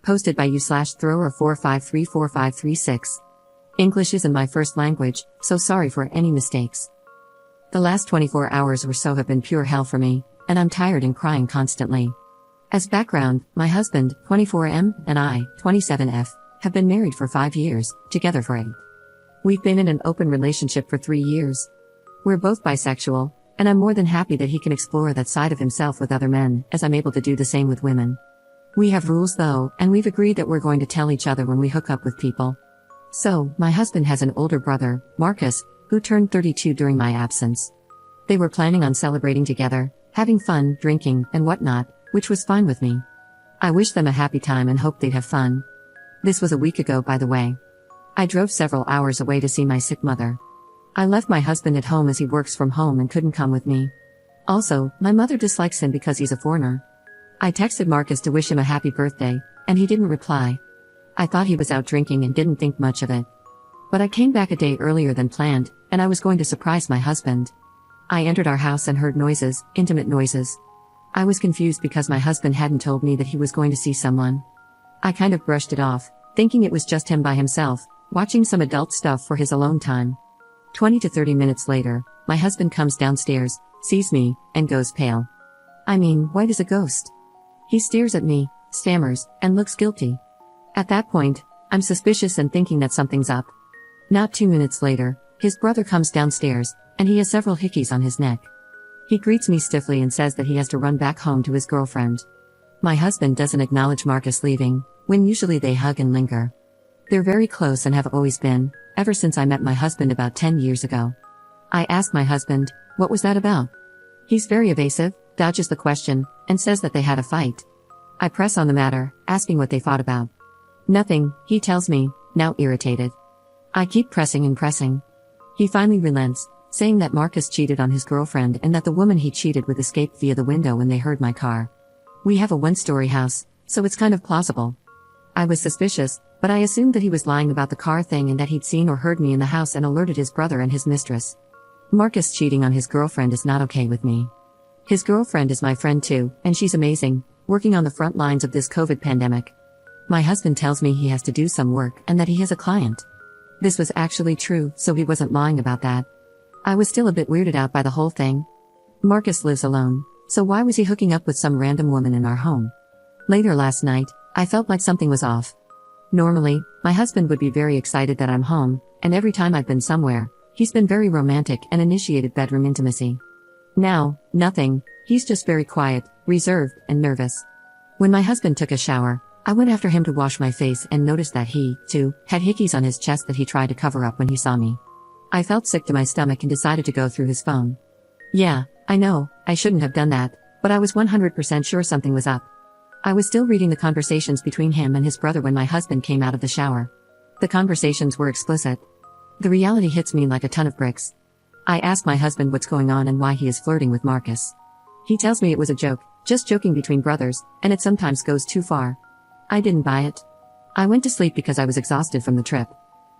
Hosted by u/thrower45345336. English isn't my first language, so sorry for any mistakes. The last 24 hours or so have been pure hell for me, and I'm tired and crying constantly. As background, my husband, 24M, and I, 27F, have been married for 5 years, together for 8. We've been in an open relationship for 3 years. We're both bisexual, and I'm more than happy that he can explore that side of himself with other men, as I'm able to do the same with women. We have rules though, and we've agreed that we're going to tell each other when we hook up with people. So, my husband has an older brother, Marcus, who turned 32 during my absence. They were planning on celebrating together, having fun, drinking, and whatnot, which was fine with me. I wished them a happy time and hoped they'd have fun. This was a week ago, by the way. I drove several hours away to see my sick mother. I left my husband at home as he works from home and couldn't come with me. Also, my mother dislikes him because he's a foreigner. I texted Marcus to wish him a happy birthday, and he didn't reply. I thought he was out drinking and didn't think much of it. But I came back a day earlier than planned, and I was going to surprise my husband. I entered our house and heard noises, intimate noises. I was confused because my husband hadn't told me that he was going to see someone. I kind of brushed it off, thinking it was just him by himself, watching some adult stuff for his alone time. 20 to 30 minutes later, my husband comes downstairs, sees me, and goes pale. I mean, white as a ghost. He stares at me, stammers, and looks guilty. At that point, I'm suspicious and thinking that something's up. Not 2 minutes later, his brother comes downstairs, and he has several hickeys on his neck. He greets me stiffly and says that he has to run back home to his girlfriend. My husband doesn't acknowledge Marcus leaving, when usually they hug and linger. They're very close and have always been, ever since I met my husband about 10 years ago. I asked my husband, what was that about? He's very evasive, dodges the question, and says that they had a fight. I press on the matter, asking what they fought about. Nothing, he tells me, now irritated. I keep pressing and pressing. He finally relents, saying that Marcus cheated on his girlfriend and that the woman he cheated with escaped via the window when they heard my car. We have a one-story house, so it's kind of plausible. I was suspicious, but I assumed that he was lying about the car thing and that he'd seen or heard me in the house and alerted his brother and his mistress. Marcus cheating on his girlfriend is not okay with me. His girlfriend is my friend too, and she's amazing, working on the front lines of this COVID pandemic. My husband tells me he has to do some work and that he has a client. This was actually true, so he wasn't lying about that. I was still a bit weirded out by the whole thing. Marcus lives alone, so why was he hooking up with some random woman in our home? Later last night, I felt like something was off. Normally, my husband would be very excited that I'm home, and every time I've been somewhere, he's been very romantic and initiated bedroom intimacy. Now, nothing, he's just very quiet, reserved, and nervous. When my husband took a shower, I went after him to wash my face and noticed that he, too, had hickeys on his chest that he tried to cover up when he saw me. I felt sick to my stomach and decided to go through his phone. Yeah, I know, I shouldn't have done that, but I was 100% sure something was up. I was still reading the conversations between him and his brother when my husband came out of the shower. The conversations were explicit. The reality hits me like a ton of bricks. I ask my husband what's going on and why he is flirting with Marcus. He tells me it was a joke, just joking between brothers, and it sometimes goes too far. I didn't buy it. I went to sleep because I was exhausted from the trip.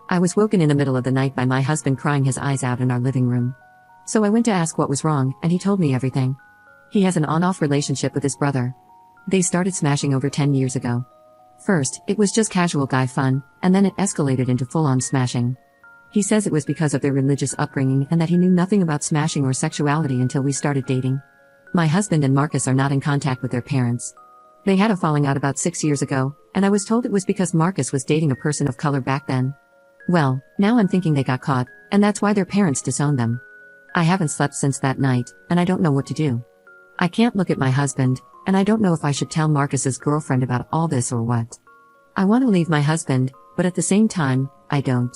I was woken in the middle of the night by my husband crying his eyes out in our living room. So I went to ask what was wrong, and he told me everything. He has an on-off relationship with his brother. They started smashing over 10 years ago. First, it was just casual guy fun, and then it escalated into full-on smashing. He says it was because of their religious upbringing and that he knew nothing about smashing or sexuality until we started dating. My husband and Marcus are not in contact with their parents. They had a falling out about 6 years ago, and I was told it was because Marcus was dating a person of color back then. Well, now I'm thinking they got caught, and that's why their parents disowned them. I haven't slept since that night, and I don't know what to do. I can't look at my husband, and I don't know if I should tell Marcus's girlfriend about all this or what. I want to leave my husband, but at the same time, I don't.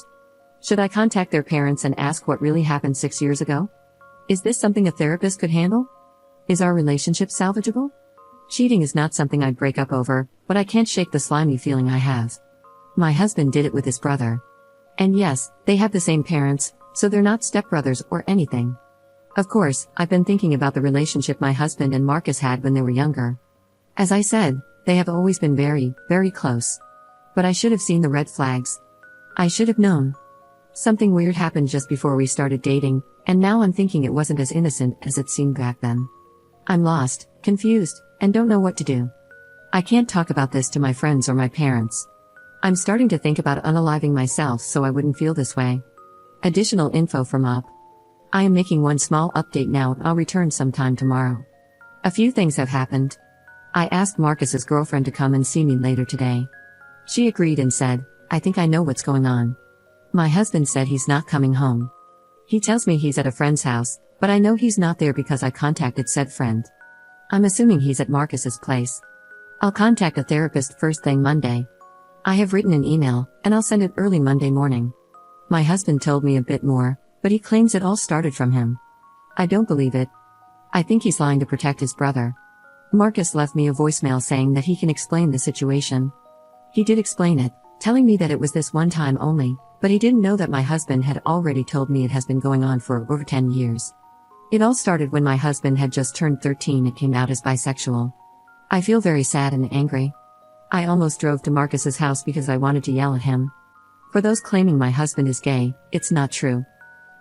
Should I contact their parents and ask what really happened 6 years ago? Is this something a therapist could handle? Is our relationship salvageable? Cheating is not something I'd break up over, but I can't shake the slimy feeling I have. My husband did it with his brother. And yes, they have the same parents, so they're not stepbrothers or anything. Of course, I've been thinking about the relationship my husband and Marcus had when they were younger. As I said, they have always been very, very close. But I should have seen the red flags. I should have known. Something weird happened just before we started dating, and now I'm thinking it wasn't as innocent as it seemed back then. I'm lost, confused, and don't know what to do. I can't talk about this to my friends or my parents. I'm starting to think about unaliving myself so I wouldn't feel this way. Additional info from up. I am making one small update now. I'll return sometime tomorrow. A few things have happened. I asked Marcus's girlfriend to come and see me later today. She agreed and said, I think I know what's going on. My husband said he's not coming home. He tells me he's at a friend's house, but I know he's not there because I contacted said friend. I'm assuming he's at Marcus's place. I'll contact a therapist first thing Monday. I have written an email, and I'll send it early Monday morning. My husband told me a bit more, but he claims it all started from him. I don't believe it. I think he's lying to protect his brother. Marcus left me a voicemail saying that he can explain the situation. He did explain it, telling me that it was this one time only, but he didn't know that my husband had already told me it has been going on for over 10 years. It all started when my husband had just turned 13 and came out as bisexual. I feel very sad and angry. I almost drove to Marcus's house because I wanted to yell at him. For those claiming my husband is gay, it's not true.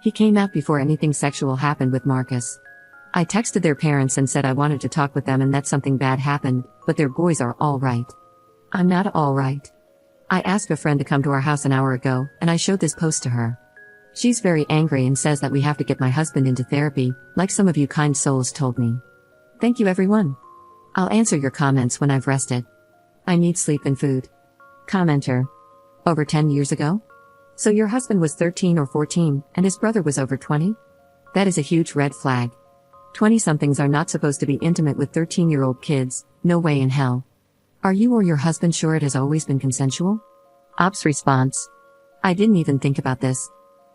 He came out before anything sexual happened with Marcus. I texted their parents and said I wanted to talk with them and that something bad happened, but their boys are all right. I'm not all right. I asked a friend to come to our house an hour ago, and I showed this post to her. She's very angry and says that we have to get my husband into therapy, like some of you kind souls told me. Thank you everyone. I'll answer your comments when I've rested. I need sleep and food. Commenter. Over 10 years ago? So your husband was 13 or 14, and his brother was over 20? That is a huge red flag. 20-somethings are not supposed to be intimate with 13-year-old kids, no way in hell. Are you or your husband sure it has always been consensual? Ops response. I didn't even think about this.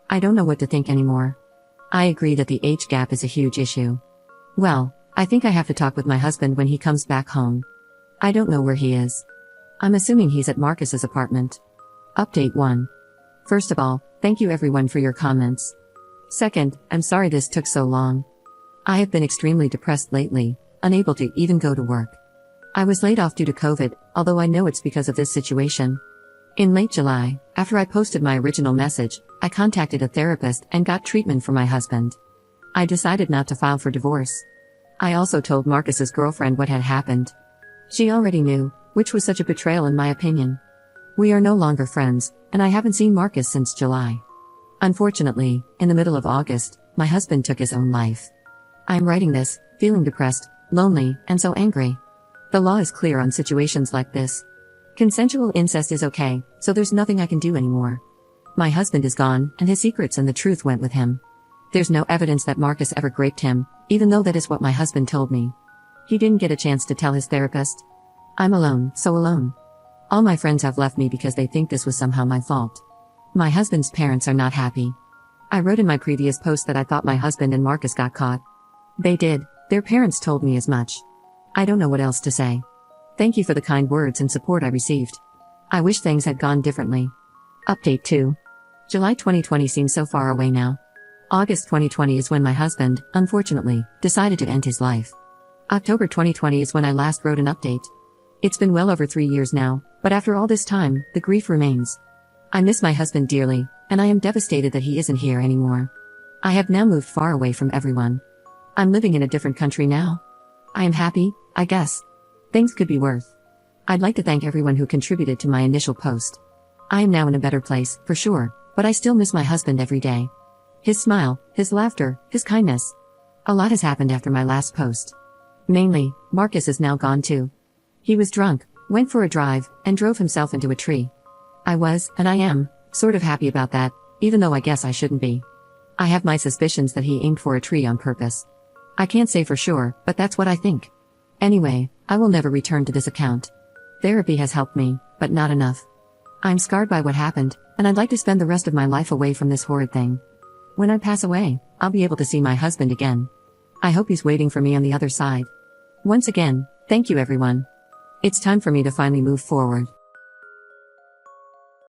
I don't know what to think anymore. I agree that the age gap is a huge issue. Well, I think I have to talk with my husband when he comes back home. I don't know where he is. I'm assuming he's at Marcus's apartment. Update 1. First of all, thank you everyone for your comments. Second, I'm sorry this took so long. I have been extremely depressed lately, unable to even go to work. I was laid off due to COVID, although I know it's because of this situation. In late July, after I posted my original message, I contacted a therapist and got treatment for my husband. I decided not to file for divorce. I also told Marcus's girlfriend what had happened. She already knew, which was such a betrayal in my opinion. We are no longer friends, and I haven't seen Marcus since July. Unfortunately, in the middle of August, my husband took his own life. I am writing this, feeling depressed, lonely, and so angry. The law is clear on situations like this. Consensual incest is okay, so there's nothing I can do anymore. My husband is gone, and his secrets and the truth went with him. There's no evidence that Marcus ever raped him, even though that is what my husband told me. He didn't get a chance to tell his therapist. I'm alone, so alone. All my friends have left me because they think this was somehow my fault. My husband's parents are not happy. I wrote in my previous post that I thought my husband and Marcus got caught. They did, their parents told me as much. I don't know what else to say. Thank you for the kind words and support I received. I wish things had gone differently. Update 2. July 2020 seems so far away now. August 2020 is when my husband, unfortunately, decided to end his life. October 2020 is when I last wrote an update. It's been well over 3 years now, but after all this time, the grief remains. I miss my husband dearly, and I am devastated that he isn't here anymore. I have now moved far away from everyone. I'm living in a different country now. I am happy, I guess. Things could be worse. I'd like to thank everyone who contributed to my initial post. I am now in a better place, for sure, but I still miss my husband every day. His smile, his laughter, his kindness. A lot has happened after my last post. Mainly, Marcus is now gone too. He was drunk, went for a drive, and drove himself into a tree. I was, and I am, sort of happy about that, even though I guess I shouldn't be. I have my suspicions that he aimed for a tree on purpose. I can't say for sure, but that's what I think. Anyway, I will never return to this account. Therapy has helped me, but not enough. I'm scarred by what happened, and I'd like to spend the rest of my life away from this horrid thing. When I pass away, I'll be able to see my husband again. I hope he's waiting for me on the other side. Once again, thank you everyone. It's time for me to finally move forward.